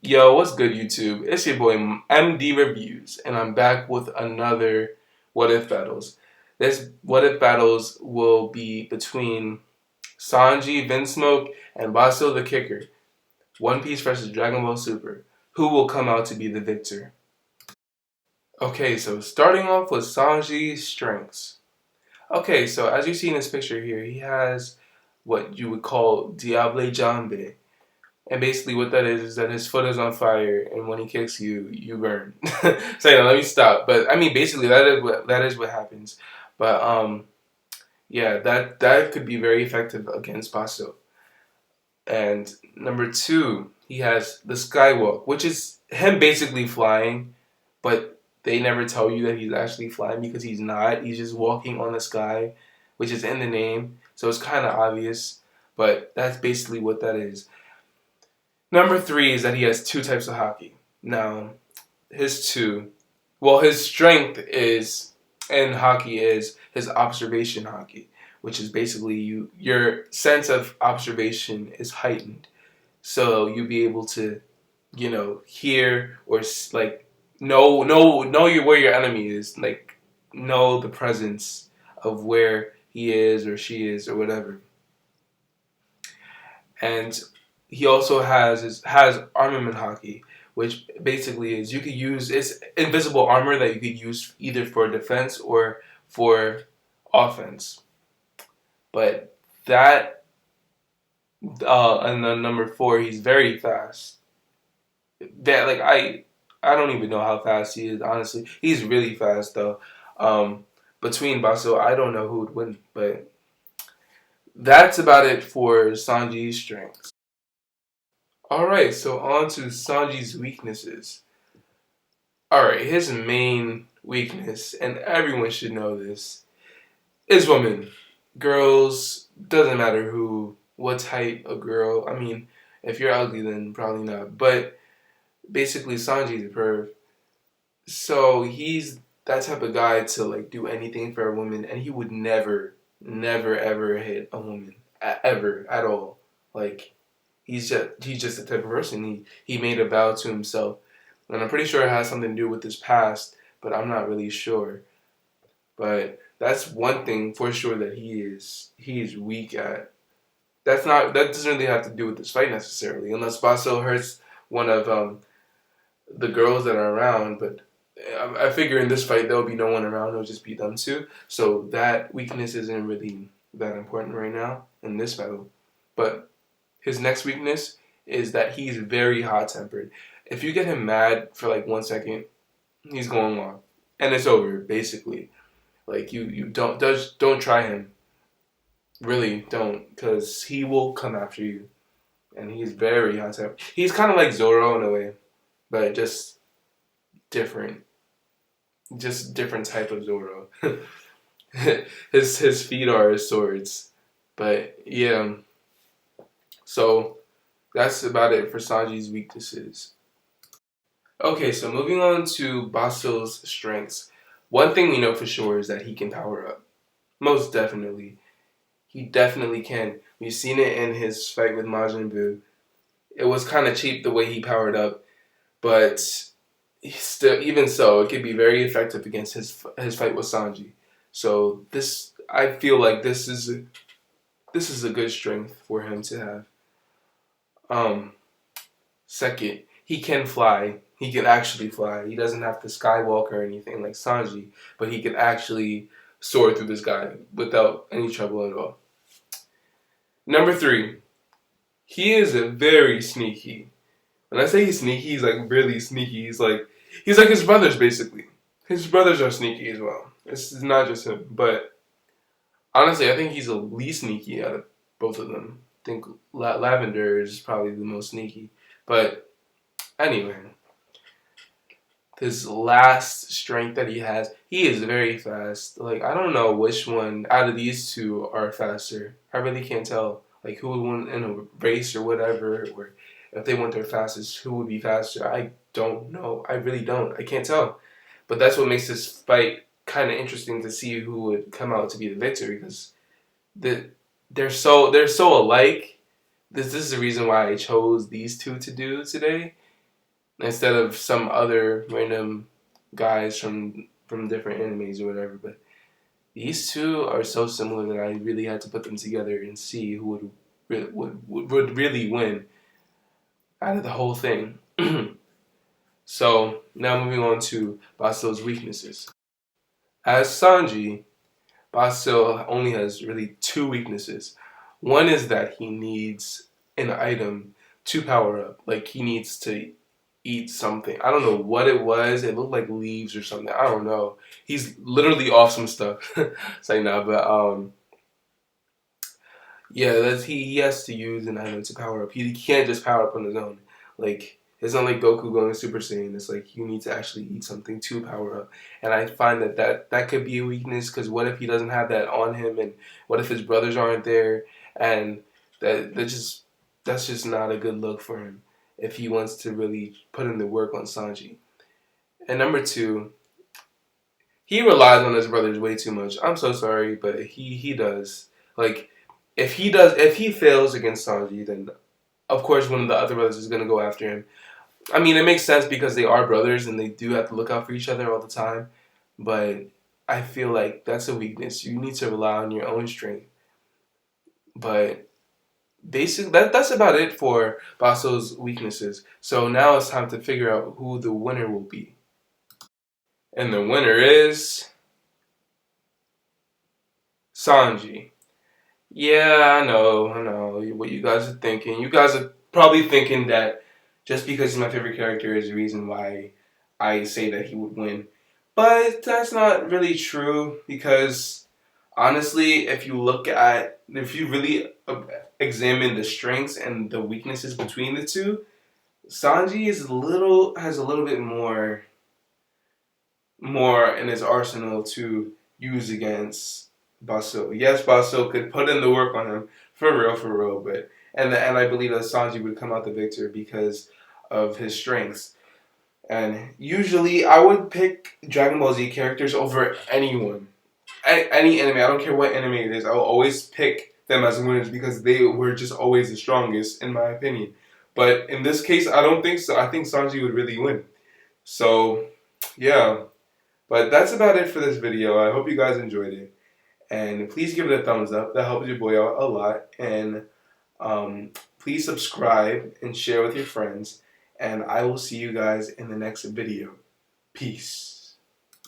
Yo, what's good, YouTube? It's your boy MD Reviews, and I'm back with another What If Battles. This What If Battles will be between Sanji, Vinsmoke, and Basil the Kicker. One Piece versus Dragon Ball Super. Who will come out to be the victor? Okay, so starting off with Sanji's strengths. Okay, so as you see in this picture here, he has what you would call Diable Jambe. And basically, what that is that his foot is on fire, and when he kicks you, you burn. So yeah, let me stop. But I mean, basically, that is what happens. But yeah, that could be very effective against Basso. And number two, he has the skywalk, which is him basically flying, but they never tell you that he's actually flying because he's not. He's just walking on the sky, which is in the name, so it's kind of obvious. But that's basically what that is. Number three is that he has two types of hockey. Now, his strength is in hockey is his observation hockey, which is basically your sense of observation is heightened, so you'll be able to, hear or like know where your enemy is, like know the presence of where he is or she is or whatever. And he also has armament hockey, which basically is you could use it's invisible armor that you could use either for defense or for offense. But that and then number four, he's very fast. That like I don't even know how fast he is. Honestly, he's really fast though. Between Basso, I don't know who would win, but that's about it for Sanji's strengths. Alright, so on to Sanji's weaknesses. Alright, his main weakness, and everyone should know this, is women. Girls, doesn't matter what type of girl. I mean, if you're ugly, then probably not. But basically, Sanji's a perv. So he's that type of guy to like do anything for a woman, and he would never, never, ever hit a woman. Ever, at all. Like, he's just the type of person. He made a vow to himself, and I'm pretty sure it has something to do with his past, but I'm not really sure. But that's one thing for sure that he is weak at. That doesn't really have to do with this fight necessarily, unless Basso hurts one of the girls that are around. But I figure in this fight there'll be no one around; it'll just be them two. So that weakness isn't really that important right now in this battle. But his next weakness is that he's very hot tempered. If you get him mad for like 1 second, he's going off, and it's over basically. Like you don't try him. Really don't, because he will come after you, and he's very hot tempered. He's kind of like Zoro in a way, but different, just different type of Zoro. His feet are his swords, but yeah. So that's about it for Sanji's weaknesses. Okay, so moving on to Basil's strengths. One thing we know for sure is that he can power up. Most definitely. He definitely can. We've seen it in his fight with Majin Buu. It was kind of cheap the way he powered up, but still, even so, it could be very effective against his fight with Sanji. So I feel like this is a good strength for him to have. Um, Second, he can fly. He can actually fly. He doesn't have to skywalk or anything like Sanji, but he can actually soar through the sky without any trouble at all. Number three, he is a very sneaky. When I say he's sneaky, he's like really sneaky. He's like his brothers basically. His brothers are sneaky as well. It's not just him, but honestly, I think he's the least sneaky out of both of them. I think Lavender is probably the most sneaky, but anyway, his last strength that he is very fast. Like, I don't know which one out of these two are faster. I really can't tell. Like, who would win in a race or whatever, or if they went their fastest, who would be faster? I don't know. I really don't. I can't tell. But that's what makes this fight kind of interesting to see who would come out to be the victor, because they're so alike. This is the reason why I chose these two to do today. instead of some other random guys from different animes or whatever. But these two are so similar that I really had to put them together and see who would really win out of the whole thing. So now moving on to Basil's weaknesses. As Sanji, Basil only has really two weaknesses. One is that he needs an item to power up. Like he needs to eat something. I don't know what it was. It looked like leaves or something. I don't know. He's literally off some stuff. It's like nah, but yeah, he has to use an item to power up. He can't just power up on his own. Like it's not like Goku going Super Saiyan. It's like you need to actually eat something to power up. And I find that could be a weakness because what if he doesn't have that on him, and what if his brothers aren't there, and that's just not a good look for him if he wants to really put in the work on Sanji. And number two, he relies on his brothers way too much. I'm so sorry, but he does. Like if he fails against Sanji, then of course one of the other brothers is gonna go after him. I mean, it makes sense because they are brothers and they do have to look out for each other all the time. But I feel like that's a weakness. You need to rely on your own strength. But basically, that's about it for Baso's weaknesses. So now it's time to figure out who the winner will be. And the winner is Sanji. Yeah, I know what you guys are thinking. You guys are probably thinking that just because he's my favorite character is the reason why I say that he would win. But that's not really true because honestly, if you really examine the strengths and the weaknesses between the two, Sanji has a little bit more in his arsenal to use against Basil. Yes, Basil could put in the work on him for real, but and I believe that Sanji would come out the victor because of his strengths. And usually, I would pick Dragon Ball Z characters over anyone, any anime. I don't care what anime it is. I will always pick them as winners because they were just always the strongest, in my opinion. But in this case, I don't think so. I think Sanji would really win. So, yeah. But that's about it for this video. I hope you guys enjoyed it. And please give it a thumbs up. That helps your boy out a lot. And please subscribe and share with your friends. And I will see you guys in the next video. Peace.